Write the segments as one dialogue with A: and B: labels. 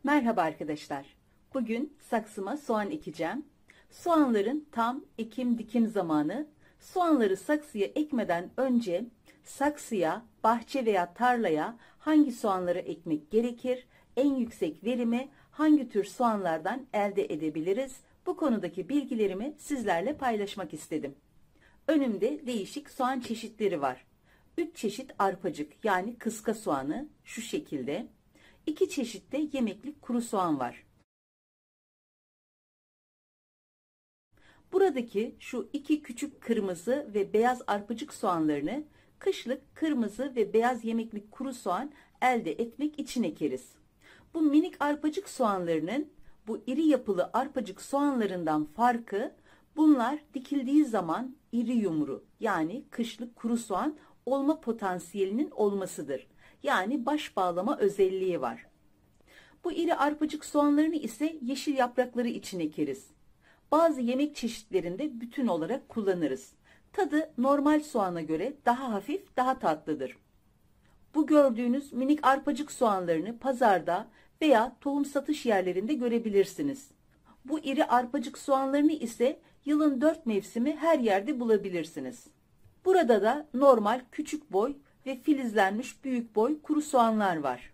A: Merhaba arkadaşlar. Bugün saksıma soğan ekeceğim. Soğanların tam ekim dikim zamanı. Soğanları saksıya ekmeden önce saksıya, bahçe veya tarlaya hangi soğanları ekmek gerekir? En yüksek verimi hangi tür soğanlardan elde edebiliriz? Bu konudaki bilgilerimi sizlerle paylaşmak istedim. Önümde değişik soğan çeşitleri var. 3 çeşit arpacık yani kıska soğanı şu şekilde. 2 çeşit de yemeklik kuru soğan var. Buradaki şu 2 küçük kırmızı ve beyaz arpacık soğanlarını kışlık kırmızı ve beyaz yemeklik kuru soğan elde etmek için ekeriz. Bu minik arpacık soğanlarının bu iri yapılı arpacık soğanlarından farkı, bunlar dikildiği zaman iri yumru yani kışlık kuru soğan olma potansiyelinin olmasıdır. Yani baş bağlama özelliği var. Bu iri arpacık soğanlarını ise yeşil yaprakları için ekeriz. Bazı yemek çeşitlerinde bütün olarak kullanırız. Tadı normal soğana göre daha hafif, daha tatlıdır. Bu gördüğünüz minik arpacık soğanlarını pazarda veya tohum satış yerlerinde görebilirsiniz. Bu iri arpacık soğanlarını ise yılın 4 mevsimi her yerde bulabilirsiniz. Burada da normal küçük boy ve filizlenmiş büyük boy kuru soğanlar var.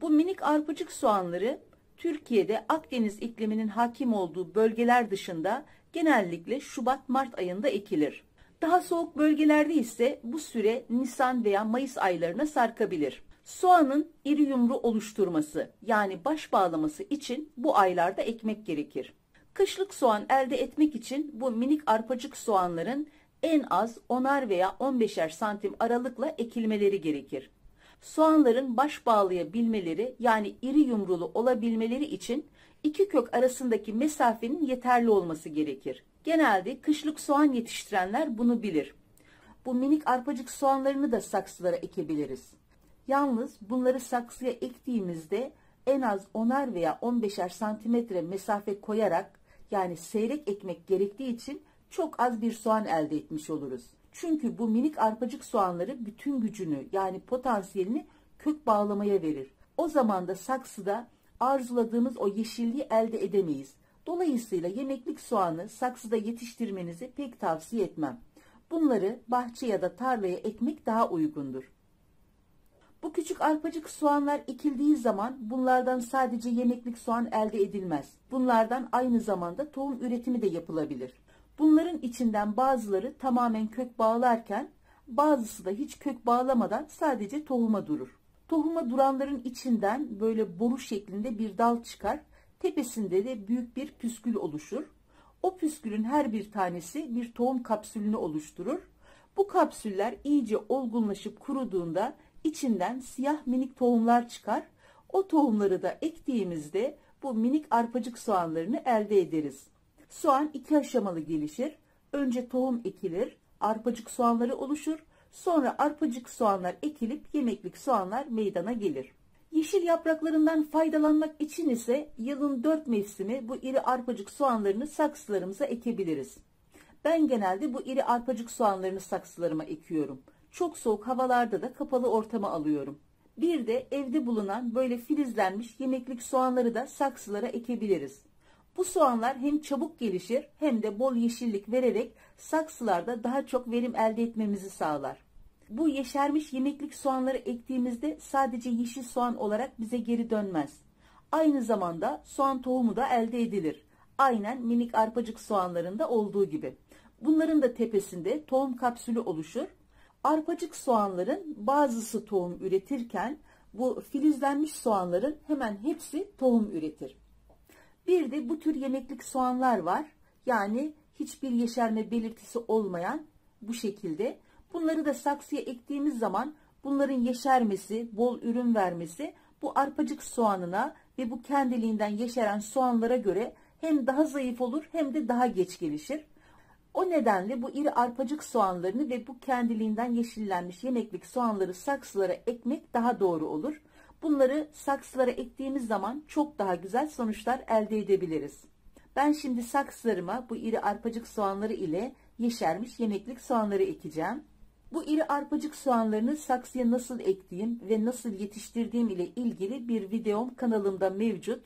A: Bu minik arpacık soğanları Türkiye'de Akdeniz ikliminin hakim olduğu bölgeler dışında genellikle Şubat-Mart ayında ekilir. Daha soğuk bölgelerde ise bu süre Nisan veya Mayıs aylarına sarkabilir. Soğanın iri yumru oluşturması yani baş bağlaması için bu aylarda ekmek gerekir. Kışlık soğan elde etmek için bu minik arpacık soğanların en az 10'ar veya 15'er santim aralıkla ekilmeleri gerekir. Soğanların baş bağlayabilmeleri yani iri yumrulu olabilmeleri için iki kök arasındaki mesafenin yeterli olması gerekir. Genelde kışlık soğan yetiştirenler bunu bilir. Bu minik arpacık soğanlarını da saksılara ekebiliriz. Yalnız bunları saksıya ektiğimizde en az 10'ar veya 15'er santimetre mesafe koyarak yani seyrek ekmek gerektiği için çok az bir soğan elde etmiş oluruz. Çünkü bu minik arpacık soğanları bütün gücünü yani potansiyelini kök bağlamaya verir. O zaman da saksıda arzuladığımız o yeşilliği elde edemeyiz. Dolayısıyla yemeklik soğanı saksıda yetiştirmenizi pek tavsiye etmem. Bunları bahçe ya da tarlaya ekmek daha uygundur. Bu küçük arpacık soğanlar ekildiği zaman bunlardan sadece yemeklik soğan elde edilmez. Bunlardan aynı zamanda tohum üretimi de yapılabilir. Bunların içinden bazıları tamamen kök bağlarken bazısı da hiç kök bağlamadan sadece tohuma durur. Tohuma duranların içinden böyle boru şeklinde bir dal çıkar. Tepesinde de büyük bir püskül oluşur. O püskülün her bir tanesi bir tohum kapsülünü oluşturur. Bu kapsüller iyice olgunlaşıp kuruduğunda içinden siyah minik tohumlar çıkar. O tohumları da ektiğimizde bu minik arpacık soğanlarını elde ederiz. Soğan 2 aşamalı gelişir. Önce tohum ekilir, arpacık soğanları oluşur. Sonra arpacık soğanlar ekilip yemeklik soğanlar meydana gelir. Yeşil yapraklarından faydalanmak için ise yılın 4 mevsimi bu iri arpacık soğanlarını saksılarımıza ekebiliriz. Ben genelde bu iri arpacık soğanlarını saksılarıma ekiyorum. Çok soğuk havalarda da kapalı ortama alıyorum. Bir de evde bulunan böyle filizlenmiş yemeklik soğanları da saksılara ekebiliriz. Bu soğanlar hem çabuk gelişir hem de bol yeşillik vererek saksılarda daha çok verim elde etmemizi sağlar. Bu yeşermiş yemeklik soğanları ektiğimizde sadece yeşil soğan olarak bize geri dönmez. Aynı zamanda soğan tohumu da elde edilir. Aynen minik arpacık soğanlarında olduğu gibi. Bunların da tepesinde tohum kapsülü oluşur. Arpacık soğanların bazısı tohum üretirken bu filizlenmiş soğanların hemen hepsi tohum üretir. Bir de bu tür yemeklik soğanlar var. Yani hiçbir yeşerme belirtisi olmayan bu şekilde. Bunları da saksıya ektiğimiz zaman bunların yeşermesi, bol ürün vermesi bu arpacık soğanına ve bu kendiliğinden yeşeren soğanlara göre hem daha zayıf olur hem de daha geç gelişir. O nedenle bu iri arpacık soğanlarını ve bu kendiliğinden yeşillenmiş yemeklik soğanları saksılara ekmek daha doğru olur. Bunları saksılara ektiğimiz zaman çok daha güzel sonuçlar elde edebiliriz. Ben şimdi saksılarıma bu iri arpacık soğanları ile yeşermiş yemeklik soğanları ekeceğim. Bu iri arpacık soğanlarını saksıya nasıl ektiğim ve nasıl yetiştirdiğim ile ilgili bir videom kanalımda mevcut.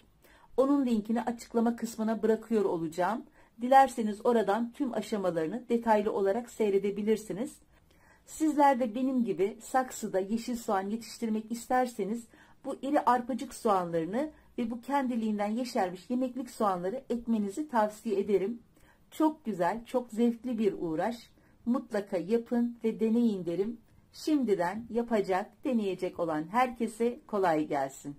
A: Onun linkini açıklama kısmına bırakıyor olacağım. Dilerseniz oradan tüm aşamalarını detaylı olarak seyredebilirsiniz. Sizler de benim gibi saksıda yeşil soğan yetiştirmek isterseniz bu iri arpacık soğanlarını ve bu kendiliğinden yeşermiş yemeklik soğanları ekmenizi tavsiye ederim. Çok güzel, çok zevkli bir uğraş. Mutlaka yapın ve deneyin derim. Şimdiden yapacak, deneyecek olan herkese kolay gelsin.